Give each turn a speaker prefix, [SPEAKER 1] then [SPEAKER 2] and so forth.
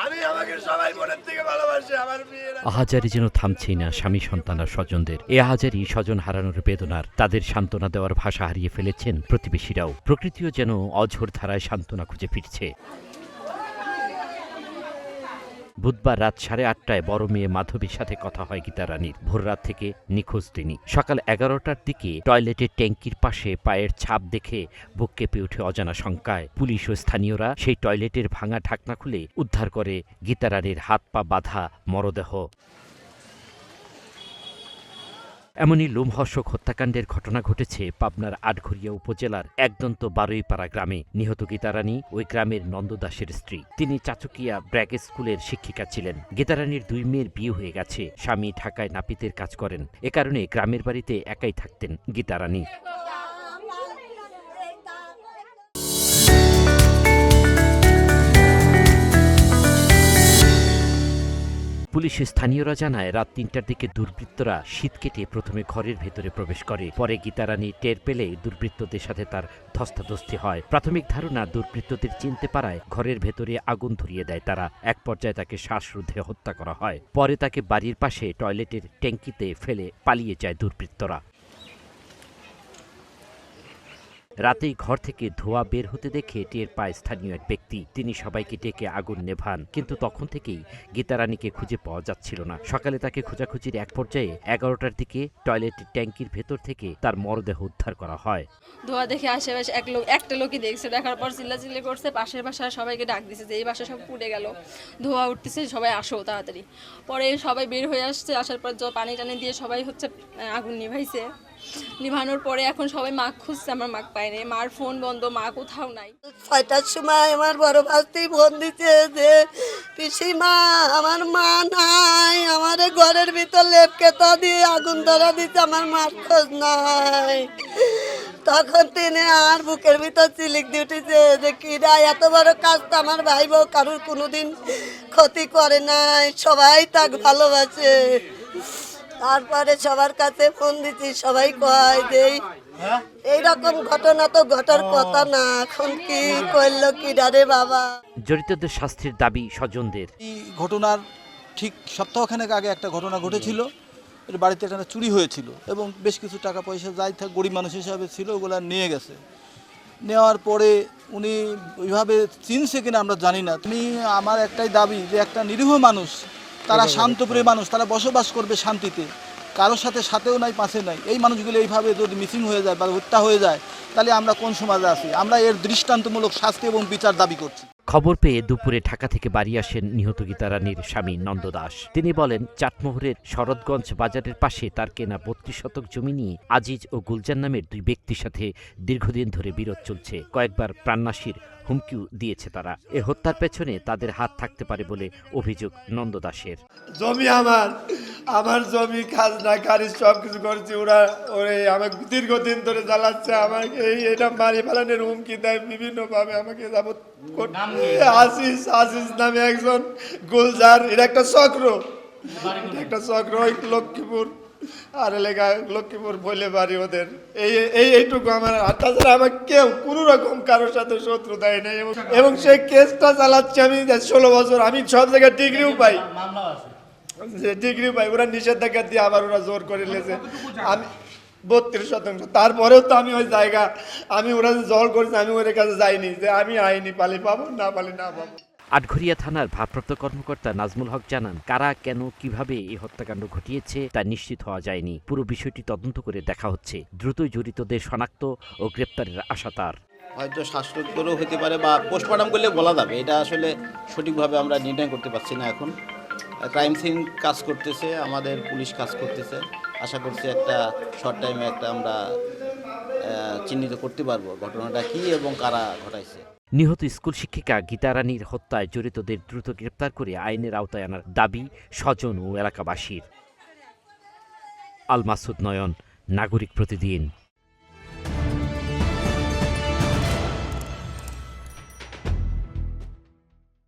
[SPEAKER 1] আমি আমাকে সবাই মনের থেকে ভালোবাসে আমার মেয়েরা।
[SPEAKER 2] আহাজারি যেন থামছেই না স্বামী সন্তান আর স্বজনদের। এ আহাজারি স্বজন হারানোর বেদনার। তাদের সান্ত্বনা দেওয়ার ভাষা হারিয়ে ফেলেছেন প্রতিবেশীরাও। প্রকৃতিও যেন অঝোর ধারায় সান্ত্বনা খুঁজে ফিরছে। বুধবার রাত 8:30টায় বড় মেয়ে মাধবীর সাথে কথা হয় গীতারানীর। ভোররাত থেকে নিখোঁজ তিনি। সকাল 11টার দিকে টয়লেটের ট্যাঙ্কির পাশে পায়ের ছাপ দেখে বুক কেঁপে ওঠে অজানা শঙ্কায়। পুলিশ ও স্থানীয়রা সেই টয়লেটের ভাঙা ঢাকনা খুলে উদ্ধার করে গীতারানীর হাত পা বাঁধা মরদেহ। এমনই লোমহর্ষক হত্যাকাণ্ডের ঘটনা ঘটেছে পাবনার আটঘরিয়া উপজেলার একদন্ত বারুইপাড়া গ্রামে। নিহত গীতারানী ওই গ্রামের নন্দ দাসের স্ত্রী। তিনি চাচকিয়া ব্র্যাক স্কুলের শিক্ষিকা ছিলেন। গীতারানীর 2 মেয়ের বিয়ে হয়ে গেছে। স্বামী ঢাকায় নাপিতের কাজ করেন। এ কারণে গ্রামের বাড়িতে একাই থাকতেন গীতারানী। পুলিশ স্থানীয়রা জানায় রাত 3টার দিকে দুর্বৃত্তরা শীত কেটে প্রথমে ঘরের ভেতরে প্রবেশ করে। পরে গীতারানী টের পেলে দুর্বৃত্তদের সাথে তার ধস্তাধস্তি হয়। প্রাথমিক ধারণা দুর্বৃত্তদের চিনতে পারায় ঘরের ভেতরে আগুন ধরিয়ে দেয় তারা। এক পর্যায়ে তাকে শ্বাসরুদ্ধে হত্যা করা হয়। পরে তাকে বাড়ির পাশে টয়লেটের ট্যাঙ্কিতে ফেলে পালিয়ে যায় দুর্বৃত্তরা। রাতেই ঘর থেকে ধোঁয়া বের হতে দেখে টের পায় স্থানীয় এক ব্যক্তি। তিনি সবাইকে ডেকে আগুন নেভান, কিন্তু তখন থেকেই গীতারানীকে খুঁজে পাওয়া যাচ্ছিল না। সকালে তাকে খোঁজাখুঁজির এক পর্যায়ে 11টার দিকে টয়লেটের ট্যাঙ্কির ভেতর থেকে তার মরদেহ উদ্ধার করা হয়।
[SPEAKER 3] ধোঁয়া দেখে আশেপাশে একটা লোকই দেখছে। দেখার পর চিল্লাচিল্লি করছে, পাশের বাসায় সবাইকে ডাক দিছে যে এই বাসা সব পুড়ে গেল, ধোঁয়া উঠতেছে, সবাই আসো তাড়াতাড়ি। পরে সবাই বের হয়ে আসছে। আসার পর পানি টানি দিয়ে সবাই আগুন নিভাইছে। নিভানোর পরে এখন সবাই মাক খুঁজছে, আমার মাক পায় নাই। মার ফোন বন্ধ, মা কোথাও নাই।
[SPEAKER 4] 6টার সময় আমার বড় ভাস্তি ফোন দিচ্ছে যে পিসিমা আমার মা নাই, আমার ঘরের ভিতর লেপকেতা দিয়ে আগুন ধরা দিচ্ছে, আমার মার খোঁজ নাই। তখন তিনি আর বুকের ভিতর চিলিক দিয়ে উঠেছে যে কিরা এত বড় কাজ তো আমার ভাই বউ কারোর কোনোদিন ক্ষতি করে নাই, সবাই তাকে ভালোবাসে। তারপরে সবার কাছে ফোন দিচ্ছি, সবাই কয় যে এইরকম ঘটনা তো ঘটার কথা না, এখন কি করলো কি রে বাবা।
[SPEAKER 2] জড়িতদের শাস্তির দাবি স্বজনদের।
[SPEAKER 5] এই ঘটনার ঠিক সপ্তাহখানেক আগে একটা ঘটনা ঘটেছিল। এর বাড়িতে একটা চুরি হয়েছিল এবং বেশ কিছু টাকা পয়সা যাই থাক গরিব মানুষ হিসাবে ছিল ওগুলো নিয়ে গেছে। নেওয়ার পরে উনি ওইভাবে চিনছে কিনা আমরা জানি না। আমার একটাই দাবি যে একটা নিরীহ মানুষ, তারা শান্তপ্রিয় মানুষ, তারা বসবাস করবে শান্তিতে, কারোর সাথেও নাই পাশে নাই। এই মানুষগুলো এইভাবে যদি মিসিং হয়ে যায় বা হত্যা হয়ে যায় তাহলে আমরা কোন সমাজে আছি? আমরা এর দৃষ্টান্তমূলক শাস্তি এবং বিচার দাবি করছি।
[SPEAKER 2] খবর পেয়ে দুপুরে ঢাকা থেকে বাড়ি আসেন নিহত গীতারানীর স্বামী নন্দ দাস। তিনি বলেন, চাটমোহরের শরৎগঞ্জ বাজারের পাশে তার কেনা 32 শতক জমি নিয়ে আজিজ ও গুলজার নামের 2 ব্যক্তির সাথে দীর্ঘদিন ধরে বিরোধ চলছে। কয়েকবার প্রাণনাশীর হুমকিও দিয়েছে তারা। এ হত্যার পেছনে তাদের হাত থাকতে পারে বলে অভিযোগ নন্দ দাসের।
[SPEAKER 1] জমি আমার জমি খাজনা খারিজ সব কিছু করছে ওরা। আমাকে দীর্ঘদিন ধরে জ্বালাচ্ছে, আমাকে এটা মারি ফেলানোর হুমকি দেয় বিভিন্নভাবে। আমাকে যাবত আসিস নামে একজন, গুলজার, এটা একটা চক্র, ওই লক্ষ্মীপুর আর এলাকায় লক্ষ্মীপুর বলে বাড়ি ওদের। এইটুকু আমার। আর তাছাড়া আমার কেউ কোনো রকম কারোর সাথে শত্রু দেয় নাই এবং সেই কেসটা চালাচ্ছি আমি 16 বছর। আমি সব জায়গায় ডিগ্রিও পাই। ওরা নিষেধাজ্ঞা দিয়ে আবার ওরা জোর করে লেছে। আমি 32%। তারপরেও তো আমি ওই জায়গা, আমি ওরা জল করেছি, আমি ওদের কাছে যাইনি যে আমি আইনি পালি পাবো, না পালি না পাবো।
[SPEAKER 2] আটঘরিয়া থানার ভারপ্রাপ্ত কর্মকর্তা নাজমুল হক জানান, কারা কেন কিভাবে এই হত্যাকাণ্ড ঘটিয়েছে তা নিশ্চিত হওয়া যায়নি। পুরো বিষয়টি তদন্ত করে দেখা হচ্ছে। দ্রুতই জড়িতদের শনাক্ত ও গ্রেপ্তারের আশা তার।
[SPEAKER 6] হয়তো শ্বাসরোধও হতে পারে বা পোস্টমর্টম করলে বলা যাবে। এটা আসলে সঠিকভাবে আমরা নির্ণয় করতে পারছি না। এখন ক্রাইম সিন কাজ করতেছে, আমাদের পুলিশ কাজ করতেছে। আশা করছি একটা শর্ট টাইমে আমরা চিহ্নিত করতে পারবো ঘটনাটা কি এবং কারা ঘটাইছে।
[SPEAKER 2] নিহত স্কুল শিক্ষিকা গীতারানীর হত্যায় জড়িতদের দ্রুত গ্রেপ্তার করে আইনের আওতায় আনার দাবি স্বজন ও এলাকাবাসীর। আল মাসুদ নয়ন, নাগরিক প্রতিদিন।